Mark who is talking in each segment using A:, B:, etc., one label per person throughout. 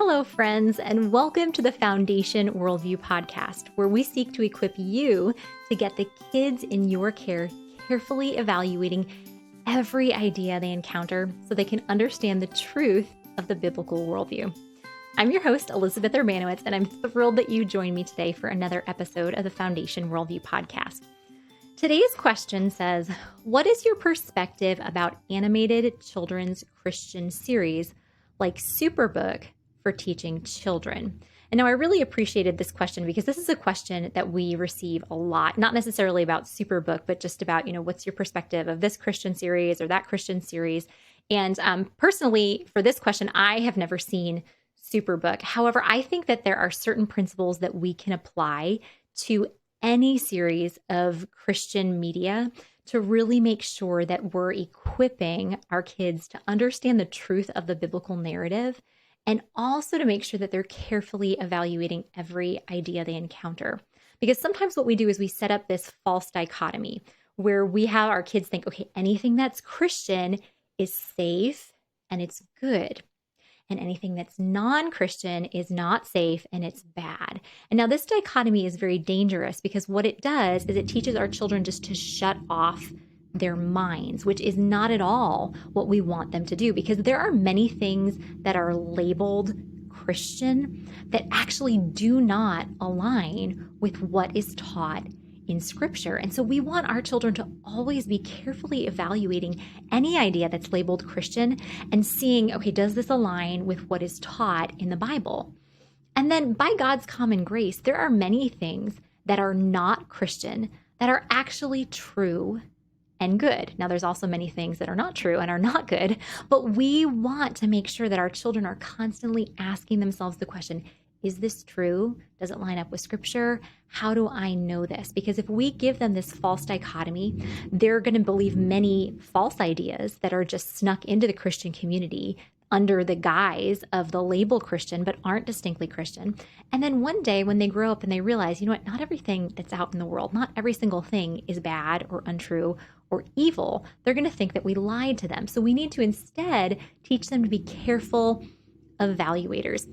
A: Hello, friends, and welcome to the Foundation Worldview podcast, where we seek to equip you to get the kids in your care carefully evaluating every idea they encounter so they can understand the truth of the biblical worldview. I'm your host, Elizabeth Urbanowicz, and I'm thrilled that you joined me today for another episode of the Foundation Worldview podcast. Today's question says, what is your perspective about animated children's Christian series like Superbook for teaching children? And now I really appreciated this question because this is a question that we receive a lot, not necessarily about Superbook, but just about, what's your perspective of this Christian series or that Christian series? And personally, for this question, I have never seen Superbook. However, I think that there are certain principles that we can apply to any series of Christian media to really make sure that we're equipping our kids to understand the truth of the biblical narrative, and also to make sure that they're carefully evaluating every idea they encounter. Because sometimes what we do is we set up this false dichotomy where we have our kids think, okay, anything that's Christian is safe and it's good, and anything that's non-Christian is not safe and it's bad. And now this dichotomy is very dangerous because what it does is it teaches our children just to shut off their minds, which is not at all what we want them to do, because there are many things that are labeled Christian that actually do not align with what is taught in Scripture. And so we want our children to always be carefully evaluating any idea that's labeled Christian and seeing, okay, does this align with what is taught in the Bible? And then by God's common grace, there are many things that are not Christian that are actually true and good. Now, there's also many things that are not true and are not good, but we want to make sure that our children are constantly asking themselves the question, is this true? Does it line up with Scripture? How do I know this? Because if we give them this false dichotomy, they're going to believe many false ideas that are just snuck into the Christian community under the guise of the label Christian, but aren't distinctly Christian. And then one day when they grow up and they realize, not everything that's out in the world, not every single thing is bad or untrue or evil, they're going to think that we lied to them. So we need to instead teach them to be careful evaluators.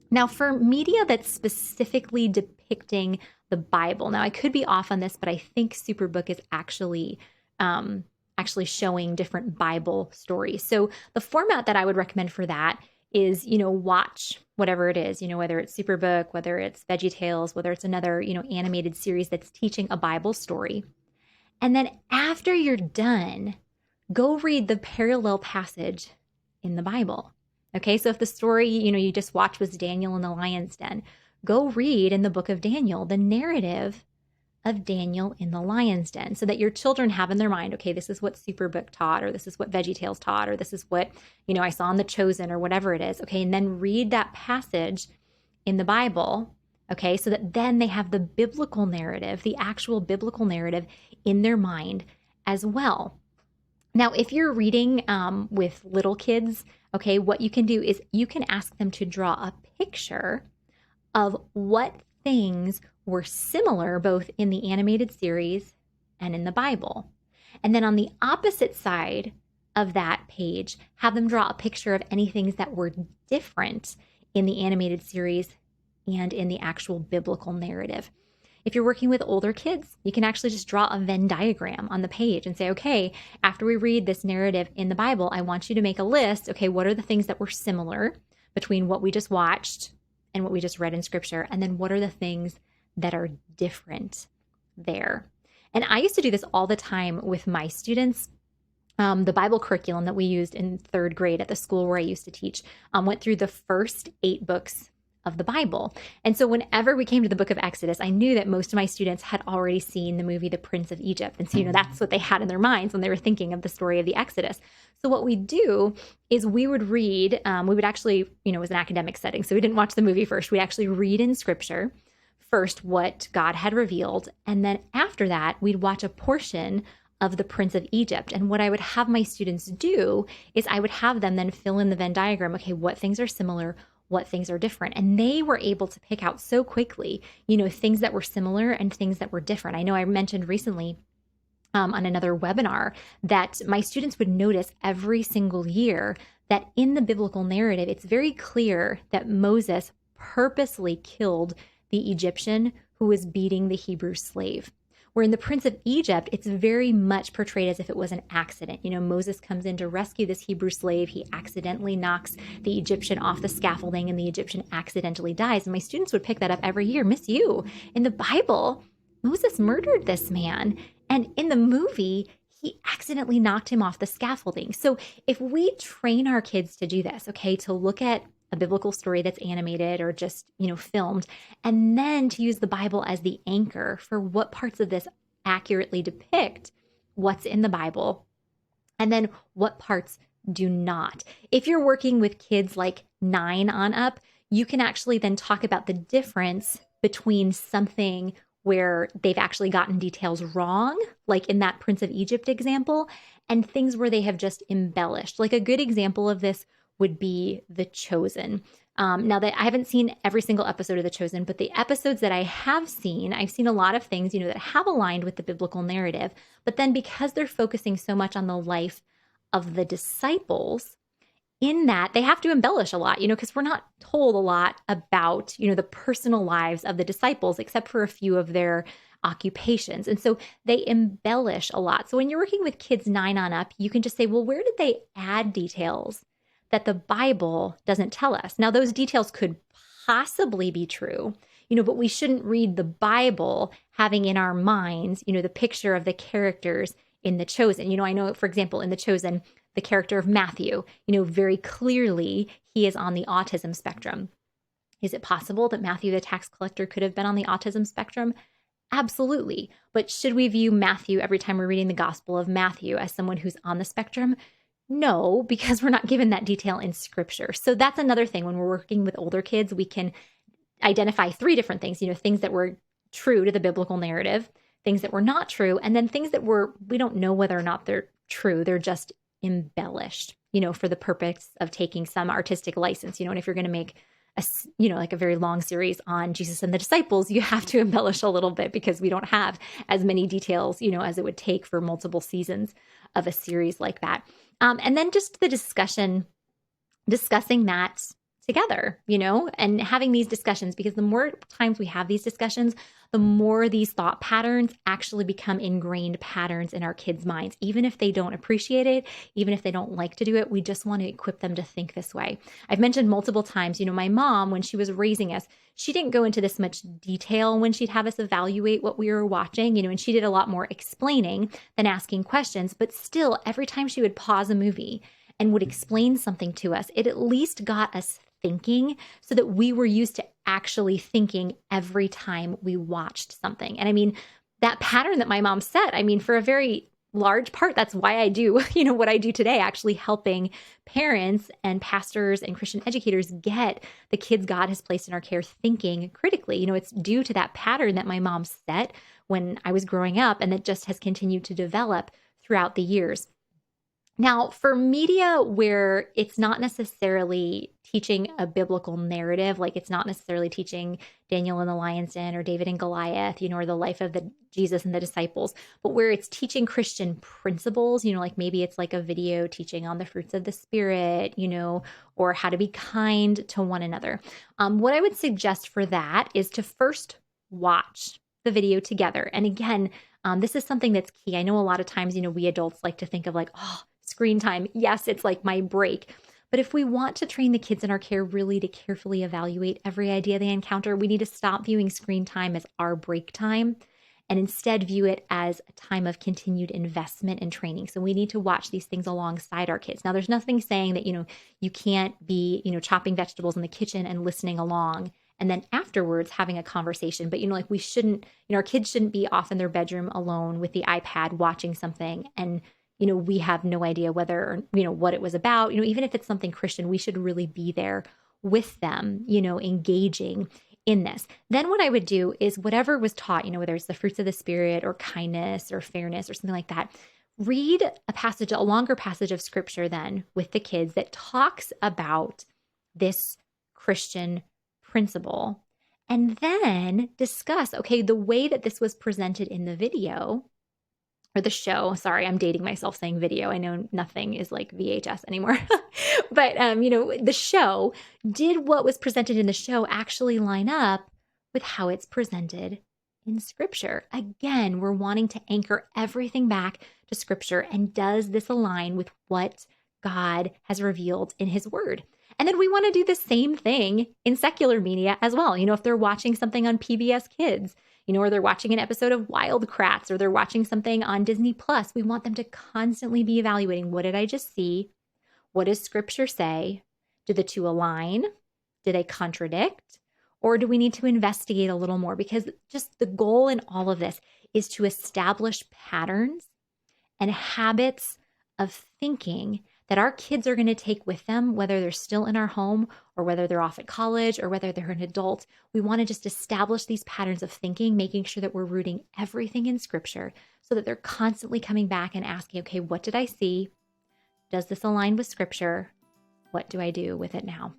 A: Now, for media that's specifically depicting the Bible, now I could be off on this, but I think Superbook is actually showing different Bible stories. So the format that I would recommend for that is, watch whatever it is, whether it's Superbook, whether it's VeggieTales, whether it's another, animated series that's teaching a Bible story. And then after you're done, go read the parallel passage in the Bible. Okay, so if the story, you just watched was Daniel in the lion's den, go read in the book of Daniel the narrative of Daniel in the lion's den so that your children have in their mind, okay, this is what Superbook taught, or this is what VeggieTales taught, or this is what, I saw in The Chosen, or whatever it is. Okay, and then read that passage in the Bible, okay, so that then they have the biblical narrative, the actual biblical narrative in their mind as well. Now, if you're reading with little kids, okay, what you can do is you can ask them to draw a picture of what things were similar both in the animated series and in the Bible. And then on the opposite side of that page, have them draw a picture of any things that were different in the animated series and in the actual biblical narrative. If you're working with older kids, you can actually just draw a Venn diagram on the page and say, okay, after we read this narrative in the Bible, I want you to make a list. Okay, what are the things that were similar between what we just watched and what we just read in Scripture? And then what are the things that are different there? And I used to do this all the time with my students. The Bible curriculum that we used in third grade at the school where I used to teach went through the first 8 books of the Bible. And so whenever we came to the book of Exodus, I knew that most of my students had already seen the movie The Prince of Egypt. And so, that's what they had in their minds when they were thinking of the story of the Exodus. So what we do is we would read, we would actually, it was an academic setting, so we didn't watch the movie first. We'd actually read in Scripture first what God had revealed. And then after that, we'd watch a portion of the Prince of Egypt. And what I would have my students do is I would have them then fill in the Venn diagram. Okay, what things are similar? What things are different? And they were able to pick out so quickly, things that were similar and things that were different. I know I mentioned recently on another webinar that my students would notice every single year that in the biblical narrative, it's very clear that Moses purposely killed the Egyptian who was beating the Hebrew slave. Where in the Prince of Egypt, it's very much portrayed as if it was an accident. Moses comes in to rescue this Hebrew slave. He accidentally knocks the Egyptian off the scaffolding and the Egyptian accidentally dies. And my students would pick that up every year. Miss you, in the Bible, Moses murdered this man. And in the movie, he accidentally knocked him off the scaffolding. So if we train our kids to do this, okay, to look at a biblical story that's animated or just, filmed, and then to use the Bible as the anchor for what parts of this accurately depict what's in the Bible, and then what parts do not. If you're working with kids like 9 on up, you can actually then talk about the difference between something where they've actually gotten details wrong, like in that Prince of Egypt example, and things where they have just embellished. Like a good example of this would be The Chosen. Now that I haven't seen every single episode of The Chosen, but the episodes that I have seen, I've seen a lot of things, that have aligned with the biblical narrative. But then because they're focusing so much on the life of the disciples, in that they have to embellish a lot, because we're not told a lot about, the personal lives of the disciples, except for a few of their occupations. And so they embellish a lot. So when you're working with kids 9 on up, you can just say, well, where did they add details that the Bible doesn't tell us? Now, those details could possibly be true, but we shouldn't read the Bible having in our minds, the picture of the characters in The Chosen. I know, for example, in The Chosen, the character of Matthew, very clearly he is on the autism spectrum. Is it possible that Matthew the tax collector could have been on the autism spectrum? Absolutely. But should we view Matthew every time we're reading the Gospel of Matthew as someone who's on the spectrum? No, because we're not given that detail in Scripture. So that's another thing. When we're working with older kids, we can identify 3 different things, things that were true to the biblical narrative, things that were not true, and then things that we don't know whether or not they're true. They're just embellished, for the purpose of taking some artistic license, and if you're going to make like a very long series on Jesus and the disciples, you have to embellish a little bit because we don't have as many details, as it would take for multiple seasons of a series like that. And then just the discussing that together, and having these discussions, because the more times we have these discussions, the more these thought patterns actually become ingrained patterns in our kids' minds. Even if they don't appreciate it, even if they don't like to do it, we just want to equip them to think this way. I've mentioned multiple times, my mom, when she was raising us, she didn't go into this much detail when she'd have us evaluate what we were watching, and she did a lot more explaining than asking questions. But still, every time she would pause a movie and would explain something to us, it at least got us thinking, so that we were used to actually thinking every time we watched something. And I mean, that pattern that my mom set, for a very large part, that's why I do, what I do today, actually helping parents and pastors and Christian educators get the kids God has placed in our care thinking critically. It's due to that pattern that my mom set when I was growing up, and that just has continued to develop throughout the years. Now, for media where it's not necessarily teaching a biblical narrative, like it's not necessarily teaching Daniel in the lion's den or David and Goliath, or the life of the Jesus and the disciples, but where it's teaching Christian principles, like maybe it's like a video teaching on the fruits of the Spirit, or how to be kind to one another. What I would suggest for that is to first watch the video together. And again, this is something that's key. I know a lot of times, we adults like to think of like, oh, screen time. Yes, it's like my break. But if we want to train the kids in our care really to carefully evaluate every idea they encounter, we need to stop viewing screen time as our break time and instead view it as a time of continued investment and training. So we need to watch these things alongside our kids. Now, there's nothing saying that, you can't be, chopping vegetables in the kitchen and listening along and then afterwards having a conversation. But, like we shouldn't, our kids shouldn't be off in their bedroom alone with the iPad watching something and we have no idea whether, what it was about. Even if it's something Christian, we should really be there with them, engaging in this. Then what I would do is whatever was taught, whether it's the fruits of the Spirit or kindness or fairness or something like that, read a longer passage of Scripture then with the kids that talks about this Christian principle. And then discuss, okay, the way that this was presented in the video, or the show. Sorry, I'm dating myself saying video. I know nothing is like VHS anymore. But, the show, did what was presented in the show actually line up with how it's presented in Scripture? Again, we're wanting to anchor everything back to Scripture. And does this align with what God has revealed in His Word? And then we want to do the same thing in secular media as well. If they're watching something on PBS Kids, or they're watching an episode of Wild Kratts, or they're watching something on Disney Plus, we want them to constantly be evaluating, what did I just see? What does Scripture say? Do the two align? Do they contradict? Or do we need to investigate a little more? Because just the goal in all of this is to establish patterns and habits of thinking that our kids are going to take with them, whether they're still in our home or whether they're off at college or whether they're an adult. We want to just establish these patterns of thinking, making sure that we're rooting everything in Scripture so that they're constantly coming back and asking, okay, what did I see? Does this align with Scripture? What do I do with it now?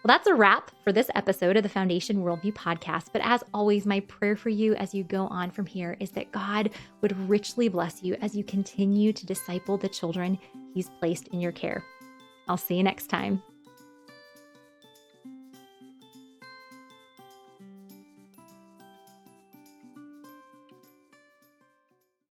A: Well, that's a wrap for this episode of the Foundation Worldview podcast. But as always, my prayer for you as you go on from here is that God would richly bless you as you continue to disciple the children He's placed in your care. I'll see you next time.